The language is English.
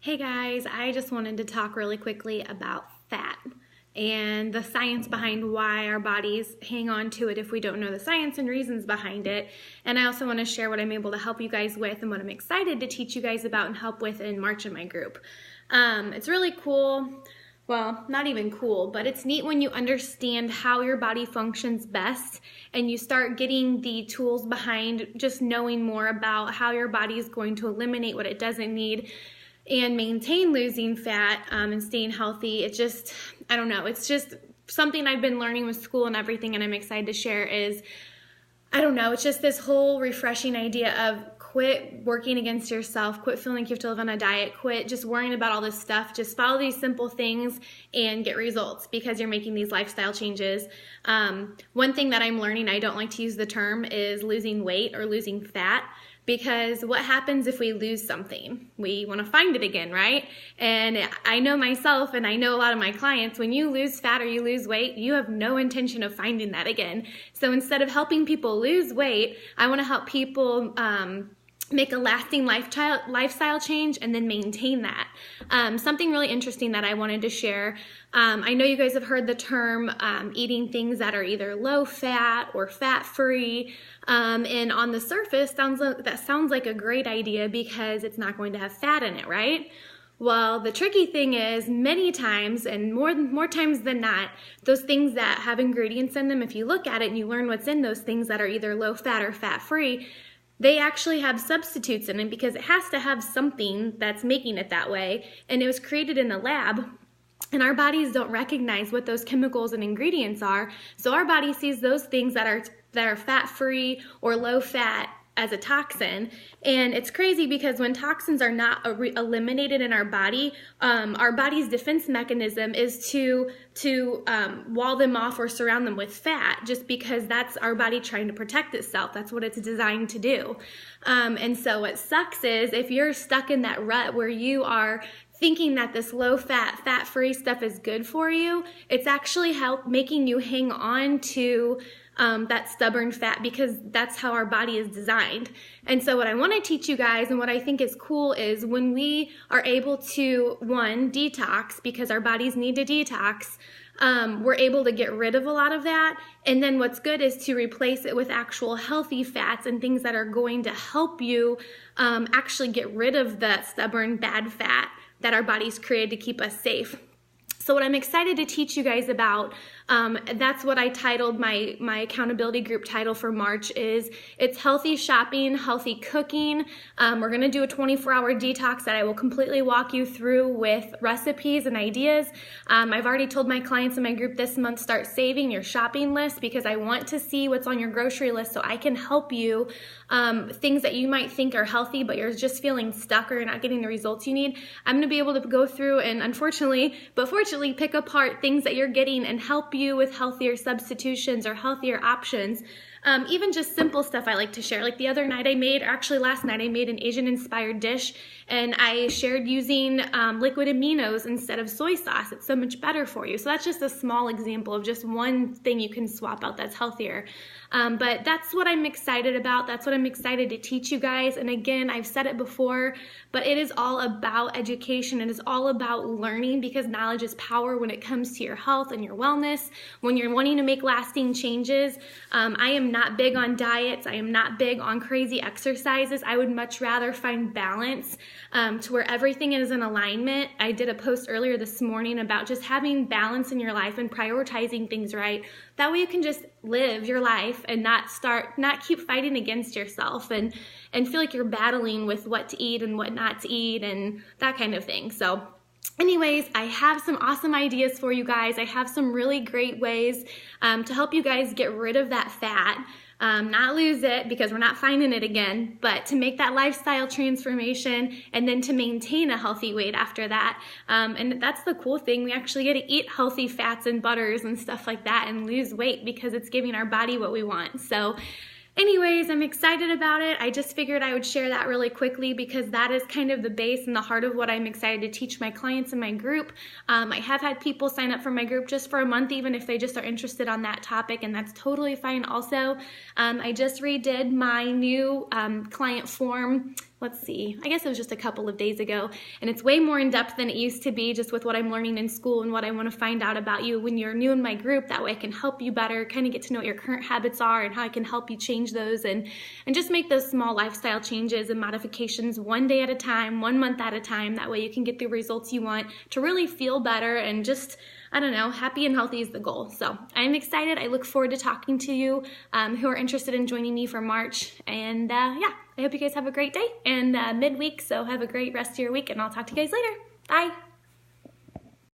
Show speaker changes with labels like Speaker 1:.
Speaker 1: Hey guys, I just wanted to talk really quickly about fat and the science behind why our bodies hang on to it if we don't know the science and reasons behind it. And I also want to share what I'm able to help you guys with and what I'm excited to teach you guys about and help with in March in my group. It's really cool. Well, not even cool, but it's neat when you understand how your body functions best and you start getting the tools behind just knowing more about how your body is going to eliminate what it doesn't need and maintain losing fat and staying healthy. It just, I don't know, it's just something I've been learning with school and everything, and I'm excited to share is, I don't know, it's just this whole refreshing idea of quit working against yourself, quit feeling like you have to live on a diet, quit just worrying about all this stuff, just follow these simple things and get results because you're making these lifestyle changes. One thing that I'm learning, I don't like to use the term, is losing weight or losing fat. Because what happens if we lose something? We want to find it again, right? And I know myself and I know a lot of my clients, when you lose fat or you lose weight, you have no intention of finding that again. So instead of helping people lose weight, I want to help people make a lasting lifestyle change and then maintain that. Something really interesting that I wanted to share. I know you guys have heard the term eating things that are either low fat or fat free. And on the surface, that sounds like a great idea because it's not going to have fat in it, right? Well, the tricky thing is many times, and more times than not, those things that have ingredients in them, if you look at it and you learn what's in those things that are either low fat or fat free, they actually have substitutes in it because it has to have something that's making it that way. And it was created in a lab. And our bodies don't recognize what those chemicals and ingredients are. So our body sees those things that are fat-free or low-fat as a toxin. And it's crazy because when toxins are not eliminated in our body's defense mechanism is to wall them off or surround them with fat, just because that's our body trying to protect itself. That's what it's designed to do. And so what sucks is if you're stuck in that rut where you are thinking that this low-fat, fat-free stuff is good for you, it's actually making you hang on to that stubborn fat because that's how our body is designed. And so what I want to teach you guys and what I think is cool is when we are able to, one, detox because our bodies need to detox, we're able to get rid of a lot of that. And then what's good is to replace it with actual healthy fats and things that are going to help you actually get rid of that stubborn bad fat that our bodies created to keep us safe. So what I'm excited to teach you guys about, that's what I titled my accountability group title for March is it's healthy shopping, healthy cooking. We're going to do a 24-hour detox that I will completely walk you through with recipes and ideas. I've already told my clients in my group this month, start saving your shopping list because I want to see what's on your grocery list so I can help you. Things that you might think are healthy but you're just feeling stuck or you're not getting the results you need. I'm going to be able to go through and fortunately pick apart things that you're getting and help you with healthier substitutions or healthier options. Even just simple stuff I like to share. Like the other night last night I made an Asian inspired dish and I shared using liquid aminos instead of soy sauce. It's so much better for you. So that's just a small example of just one thing you can swap out that's healthier. But that's what I'm excited about. That's what I'm excited to teach you guys. And again, I've said it before, but it is all about education. It is all about learning because knowledge is power when it comes to your health and your wellness. When you're wanting to make lasting changes, I am not big on diets. I am not big on crazy exercises. I would much rather find balance to where everything is in alignment. I did a post earlier this morning about just having balance in your life and prioritizing things right. That way you can just live your life and not keep fighting against yourself and feel like you're battling with what to eat and what not to eat and that kind of thing. So anyways, I have some awesome ideas for you guys. I have some really great ways to help you guys get rid of that fat. Not lose it because we're not finding it again, but to make that lifestyle transformation and then to maintain a healthy weight after that. And that's the cool thing. We actually get to eat healthy fats and butters and stuff like that and lose weight because it's giving our body what we want. So anyways, I'm excited about it. I just figured I would share that really quickly because that is kind of the base and the heart of what I'm excited to teach my clients in my group. I have had people sign up for my group just for a month, even if they just are interested on that topic, and that's totally fine also. I just redid my new client form let's see, I guess it was just a couple of days ago, and it's way more in depth than it used to be, just with what I'm learning in school and what I want to find out about you when you're new in my group. That way I can help you better, kind of get to know what your current habits are and how I can help you change those and just make those small lifestyle changes and modifications one day at a time, 1 month at a time. That way you can get the results you want to really feel better and just, I don't know, happy and healthy is the goal. So I'm excited. I look forward to talking to you who are interested in joining me for March. And yeah, I hope you guys have a great day and midweek. So have a great rest of your week, and I'll talk to you guys later. Bye.